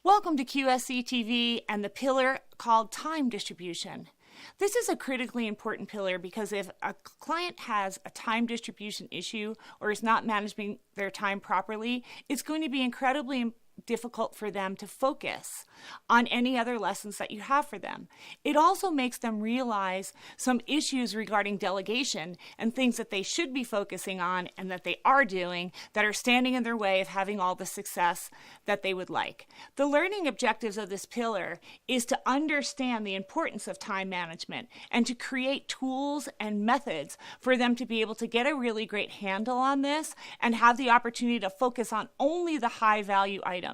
Welcome to QSC TV and the pillar called time distribution. This is a critically important pillar because if a client has a time distribution issue or is not managing their time properly, it's going to be incredibly difficult for them to focus on any other lessons that you have for them. It also makes them realize some issues regarding delegation and things that they should be focusing on and that they are doing that are standing in their way of having all the success that they would like. The learning objectives of this pillar is to understand the importance of time management and to create tools and methods for them to be able to get a really great handle on this and have the opportunity to focus on only the high value items.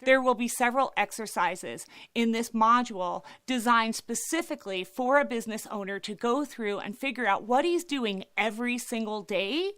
There will be several exercises in this module designed specifically for a business owner to go through and figure out what he's doing every single day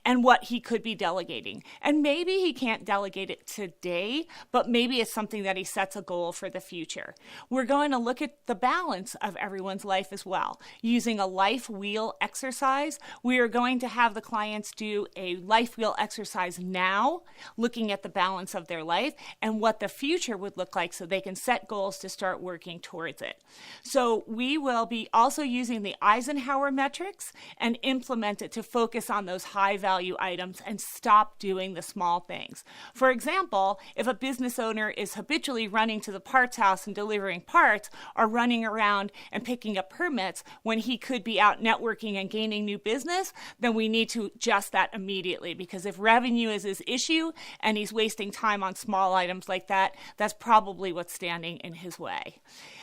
and what he could be delegating. And maybe he can't delegate it today, but maybe it's something that he sets a goal for the future. We're going to look at the balance of everyone's life as well. Using a life wheel exercise, we are going to have the clients do a life wheel exercise now, looking at the balance of their life and what the future would look like so they can set goals to start working towards it. So we will be also using the Eisenhower metrics and implement it to focus on those high value items and stop doing the small things. For example, if a business owner is habitually running to the parts house and delivering parts or running around and picking up permits when he could be out networking and gaining new business, then we need to adjust that immediately, because if revenue is his issue and he's wasting time on small items like that, that's probably what's standing in his way.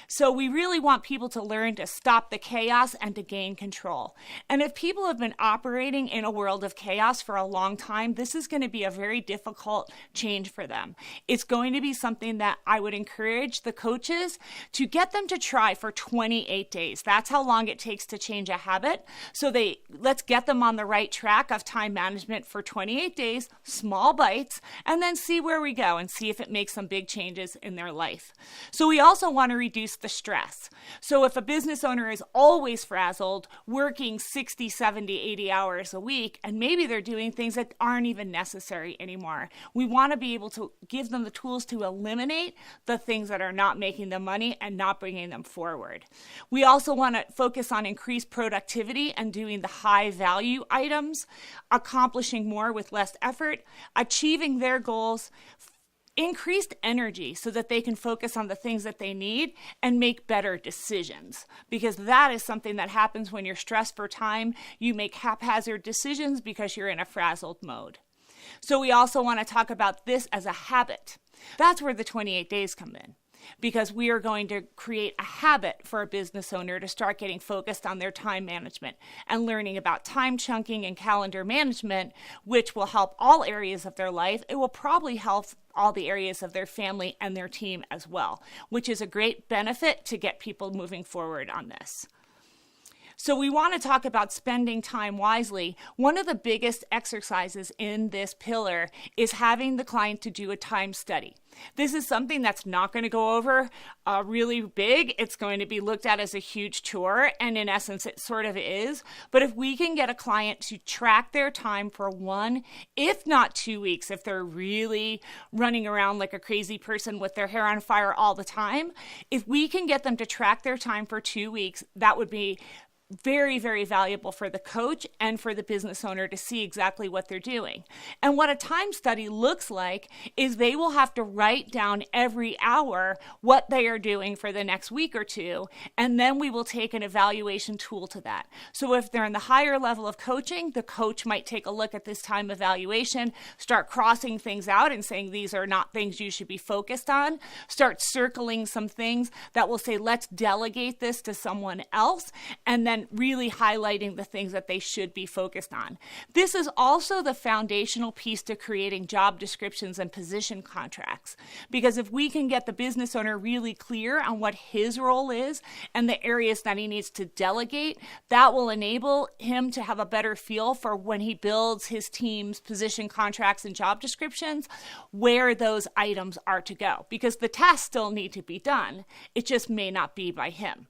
So we really want people to learn to stop the chaos and to gain control. And if people have been operating in a world of chaos for a long time, this is going to be a very difficult change for them. It's going to be something that I would encourage the coaches to get them to try for 28 days. That's how long it takes to change a habit. So let's get them on the right track of time management for 28 days, small bites, and then see where we go and see if it makes some big changes in their life. So we also want to reduce the stress. So if a business owner is always frazzled, working 60, 70, 80 hours a week, and maybe they're doing things that aren't even necessary anymore, we want to be able to give them the tools to eliminate the things that are not making them money and not bringing them forward. We also want to focus on increased productivity and doing the high value items, accomplishing more with less effort, achieving their goals, increased energy so that they can focus on the things that they need and make better decisions, because that is something that happens when you're stressed for time. You make haphazard decisions because you're in a frazzled mode. So we also want to talk about this as a habit. That's where the 28 days come in, because we are going to create a habit for a business owner to start getting focused on their time management and learning about time chunking and calendar management, which will help all areas of their life. It will probably help all the areas of their family and their team as well, which is a great benefit to get people moving forward on this. So we want to talk about spending time wisely. One of the biggest exercises in this pillar is having the client to do a time study. This is something that's not going to go over really big. It's going to be looked at as a huge chore, and in essence, it sort of is. But if we can get a client to track their time for 1, if not 2 weeks, if they're really running around like a crazy person with their hair on fire all the time, if we can get them to track their time for 2 weeks, that would be very, very valuable for the coach and for the business owner to see exactly what they're doing. And what a time study looks like is they will have to write down every hour what they are doing for the next week or two, and then we will take an evaluation tool to that. So if they're in the higher level of coaching, the coach might take a look at this time evaluation, start crossing things out and saying these are not things you should be focused on, start circling some things that will say let's delegate this to someone else, and then really highlighting the things that they should be focused on. This is also the foundational piece to creating job descriptions and position contracts, because if we can get the business owner really clear on what his role is and the areas that he needs to delegate, that will enable him to have a better feel for when he builds his team's position contracts and job descriptions, where those items are to go, because the tasks still need to be done. It just may not be by him.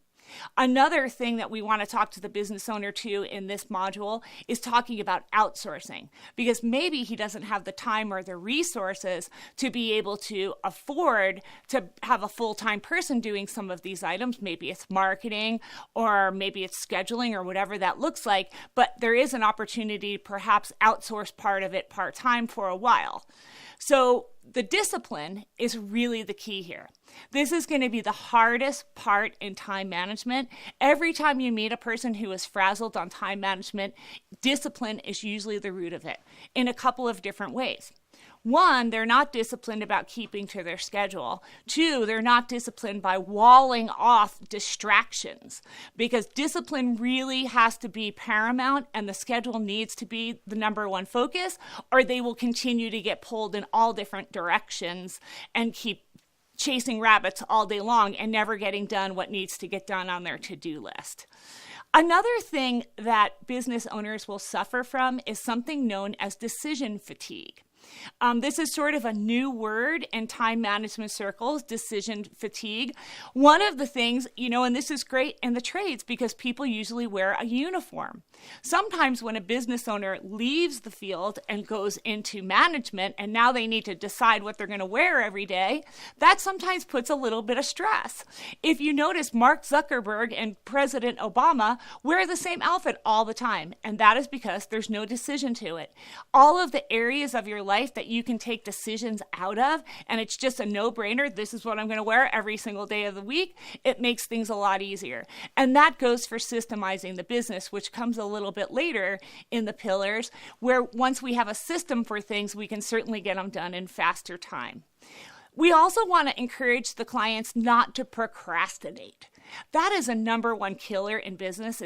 Another thing that we want to talk to the business owner too in this module is talking about outsourcing, because maybe he doesn't have the time or the resources to be able to afford to have a full-time person doing some of these items. Maybe it's marketing, or maybe it's scheduling, or whatever that looks like, but there is an opportunity to perhaps outsource part of it part-time for a while. So the discipline is really the key here. This is going to be the hardest part in time management. Every time you meet a person who is frazzled on time management, discipline is usually the root of it in a couple of different ways. One, they're not disciplined about keeping to their schedule. Two, they're not disciplined by walling off distractions, because discipline really has to be paramount and the schedule needs to be the number one focus, or they will continue to get pulled in all different directions and keep chasing rabbits all day long and never getting done what needs to get done on their to-do list. Another thing that business owners will suffer from is something known as decision fatigue. This is sort of a new word in time management circles, decision fatigue. One of the things, and this is great in the trades because people usually wear a uniform. Sometimes when a business owner leaves the field and goes into management and now they need to decide what they're going to wear every day, that sometimes puts a little bit of stress. If you notice, Mark Zuckerberg and President Obama wear the same outfit all the time, and that is because there's no decision to it. All of the areas of your life that you can take decisions out of, and it's just a no-brainer, this is what I'm going to wear every single day of the week, it makes things a lot easier. And that goes for systemizing the business, which comes a little bit later in the pillars, where once we have a system for things, we can certainly get them done in faster time. We also want to encourage the clients not to procrastinate. That is a number one killer in business,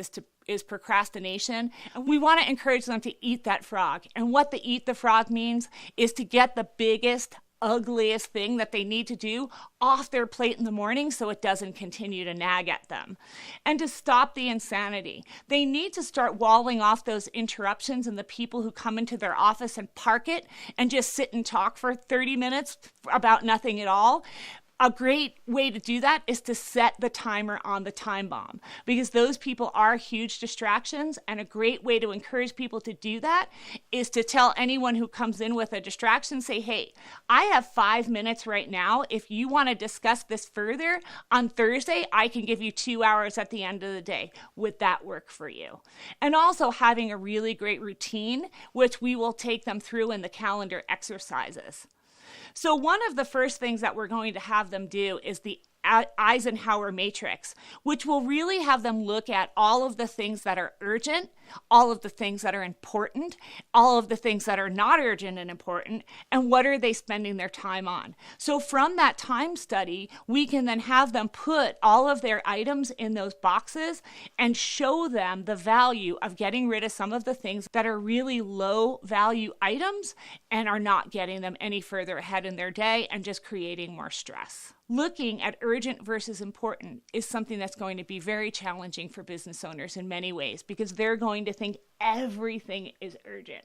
is procrastination. And we want to encourage them to eat that frog. And what the eat the frog means is to get the biggest, ugliest thing that they need to do off their plate in the morning so it doesn't continue to nag at them. And to stop the insanity. They need to start walling off those interruptions and the people who come into their office and park it and just sit and talk for 30 minutes about nothing at all. A great way to do that is to set the timer on the time bomb, because those people are huge distractions, and a great way to encourage people to do that is to tell anyone who comes in with a distraction, say, hey, I have 5 minutes right now. If you want to discuss this further on Thursday, I can give you 2 hours at the end of the day. Would that work for you? And also having a really great routine, which we will take them through in the calendar exercises. So one of the first things that we're going to have them do is the Eisenhower matrix, which will really have them look at all of the things that are urgent, all of the things that are important, all of the things that are not urgent and important, and what are they spending their time on. So from that time study, we can then have them put all of their items in those boxes and show them the value of getting rid of some of the things that are really low value items and are not getting them any further ahead in their day and just creating more stress. Looking at urgent versus important is something that's going to be very challenging for business owners in many ways, because they're going to think everything is urgent.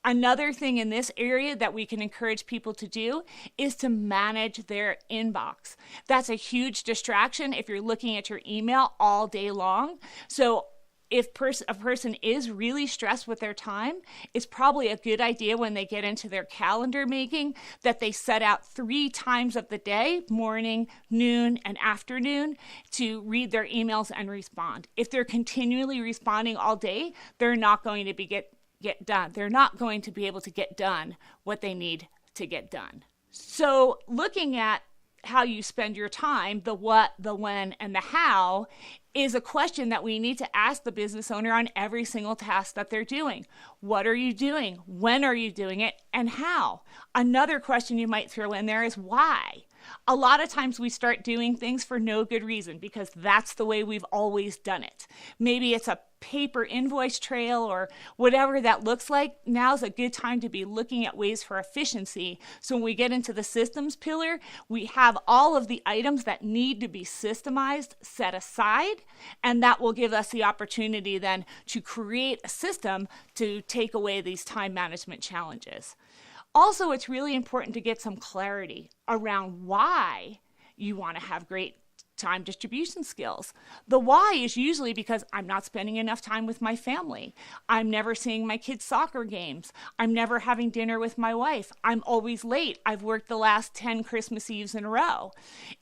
Another thing in this area that we can encourage people to do is to manage their inbox. That's a huge distraction if you're looking at your email all day long. So if a person is really stressed with their time, it's probably a good idea when they get into their calendar making that they set out 3 times of the day, morning, noon, and afternoon, to read their emails and respond. If they're continually responding all day, they're not going to get done. They're not going to be able to get done what they need to get done. So looking at how you spend your time, the what, the when, and the how, is a question that we need to ask the business owner on every single task that they're doing. What are you doing? When are you doing it? And how? Another question you might throw in there is why? A lot of times we start doing things for no good reason because that's the way we've always done it. Maybe it's a paper invoice trail or whatever that looks like. Now's a good time to be looking at ways for efficiency. So when we get into the systems pillar, we have all of the items that need to be systemized set aside, and that will give us the opportunity then to create a system to take away these time management challenges. Also, it's really important to get some clarity around why you want to have great time distribution skills. The why is usually because I'm not spending enough time with my family. I'm never seeing my kids' soccer games. I'm never having dinner with my wife. I'm always late. I've worked the last 10 Christmas Eves in a row.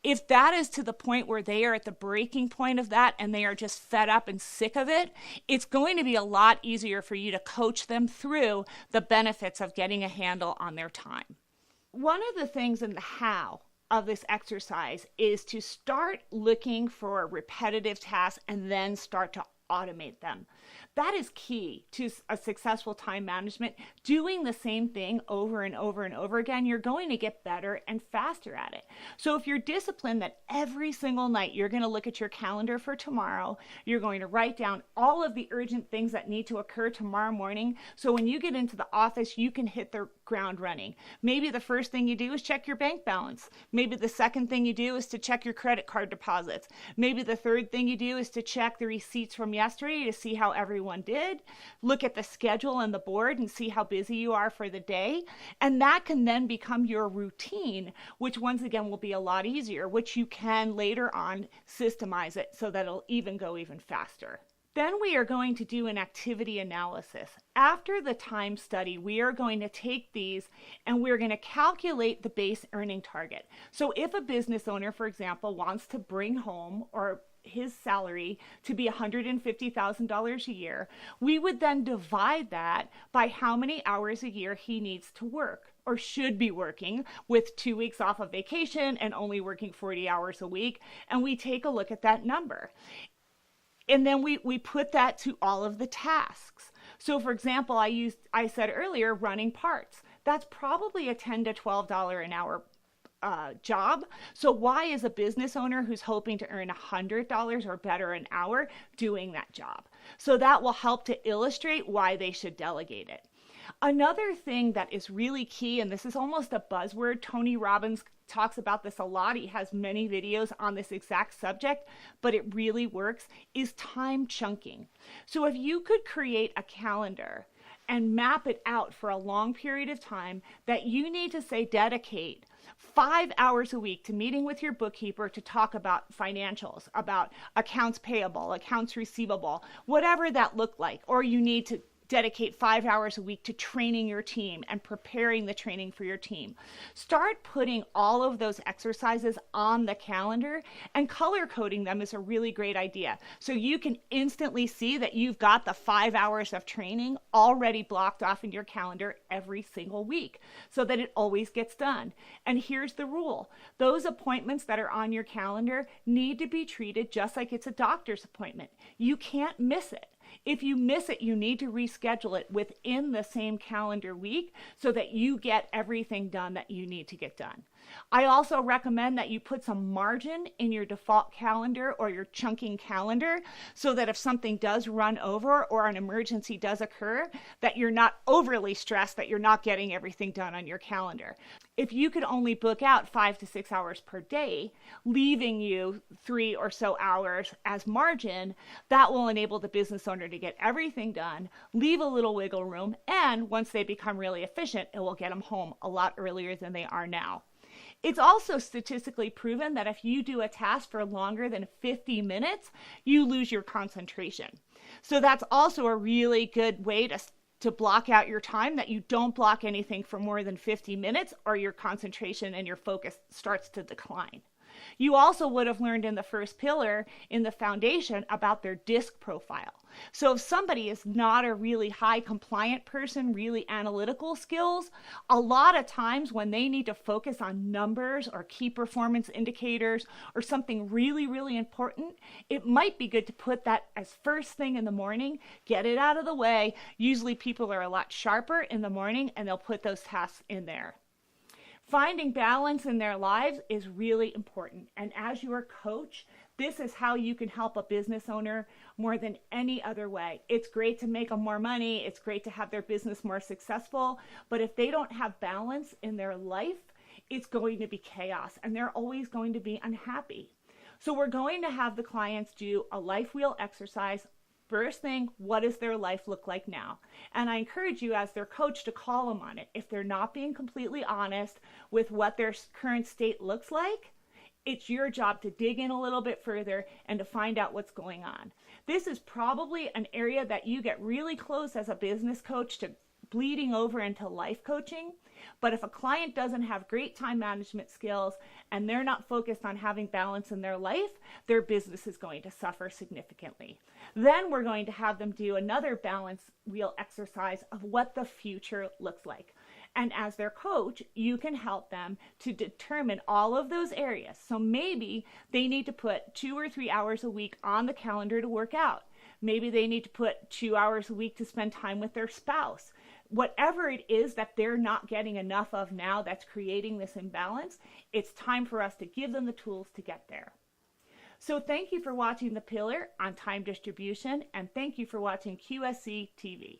If that is to the point where they are at the breaking point of that and they are just fed up and sick of it, it's going to be a lot easier for you to coach them through the benefits of getting a handle on their time. One of the things in the how of this exercise is to start looking for repetitive tasks and then start to automate them. That is key to a successful time management. Doing the same thing over and over and over again, you're going to get better and faster at it. So if you're disciplined that every single night you're going to look at your calendar for tomorrow, you're going to write down all of the urgent things that need to occur tomorrow morning, so when you get into the office, you can hit the ground running. Maybe the first thing you do is check your bank balance. Maybe the second thing you do is to check your credit card deposits. Maybe the third thing you do is to check the receipts from yesterday to see how everyone did. Look at the schedule and the board and see how busy you are for the day. And that can then become your routine, which once again will be a lot easier, which you can later on systemize it so that it'll even go even faster. Then we are going to do an activity analysis. After the time study, we are going to take these and we're going to calculate the base earning target. So if a business owner, for example, wants to bring home or his salary to be $150,000 a year, we would then divide that by how many hours a year he needs to work or should be working, with 2 weeks off of vacation and only working 40 hours a week. And we take a look at that number. And then we put that to all of the tasks. So for example, I said earlier, running parts. That's probably a $10 to $12 an hour job. So why is a business owner who's hoping to earn $100 or better an hour doing that job? So that will help to illustrate why they should delegate it. Another thing that is really key, and this is almost a buzzword, Tony Robbins talks about this a lot. He has many videos on this exact subject, but it really works, is time chunking. So if you could create a calendar and map it out for a long period of time that you need to say dedicate 5 hours a week to meeting with your bookkeeper to talk about financials, about accounts payable, accounts receivable, whatever that looked like, or you need to dedicate 5 hours a week to training your team and preparing the training for your team. Start putting all of those exercises on the calendar, and color coding them is a really great idea. So you can instantly see that you've got the 5 hours of training already blocked off in your calendar every single week so that it always gets done. And here's the rule. Those appointments that are on your calendar need to be treated just like it's a doctor's appointment. You can't miss it. If you miss it, you need to reschedule it within the same calendar week so that you get everything done that you need to get done. I also recommend that you put some margin in your default calendar or your chunking calendar so that if something does run over or an emergency does occur, that you're not overly stressed that you're not getting everything done on your calendar. If you could only book out 5 to 6 hours per day, leaving you 3 or so hours as margin, that will enable the business owner to get everything done, leave a little wiggle room, and once they become really efficient, it will get them home a lot earlier than they are now. It's also statistically proven that if you do a task for longer than 50 minutes, you lose your concentration. So that's also a really good way to block out your time, that you don't block anything for more than 50 minutes or your concentration and your focus starts to decline. You also would have learned in the first pillar in the foundation about their DISC profile. So if somebody is not a really high compliant person, really analytical skills, a lot of times when they need to focus on numbers or key performance indicators or something really, really important, it might be good to put that as first thing in the morning, get it out of the way. Usually people are a lot sharper in the morning and they'll put those tasks in there. Finding balance in their lives is really important. And as your coach, this is how you can help a business owner more than any other way. It's great to make them more money. It's great to have their business more successful. But if they don't have balance in their life, it's going to be chaos and they're always going to be unhappy. So we're going to have the clients do a life wheel exercise. First thing, what does their life look like now? And I encourage you as their coach to call them on it. If they're not being completely honest with what their current state looks like, It's your job to dig in a little bit further and to find out what's going on. This is probably an area that you get really close as a business coach to bleeding over into life coaching. But if a client doesn't have great time management skills and they're not focused on having balance in their life, their business is going to suffer significantly. Then we're going to have them do another balance wheel exercise of what the future looks like. And as their coach, you can help them to determine all of those areas. So maybe they need to put 2 or 3 hours a week on the calendar to work out. Maybe they need to put 2 hours a week to spend time with their spouse. Whatever it is that they're not getting enough of now that's creating this imbalance, it's time for us to give them the tools to get there. So thank you for watching The Pillar on time distribution, and thank you for watching QSC TV.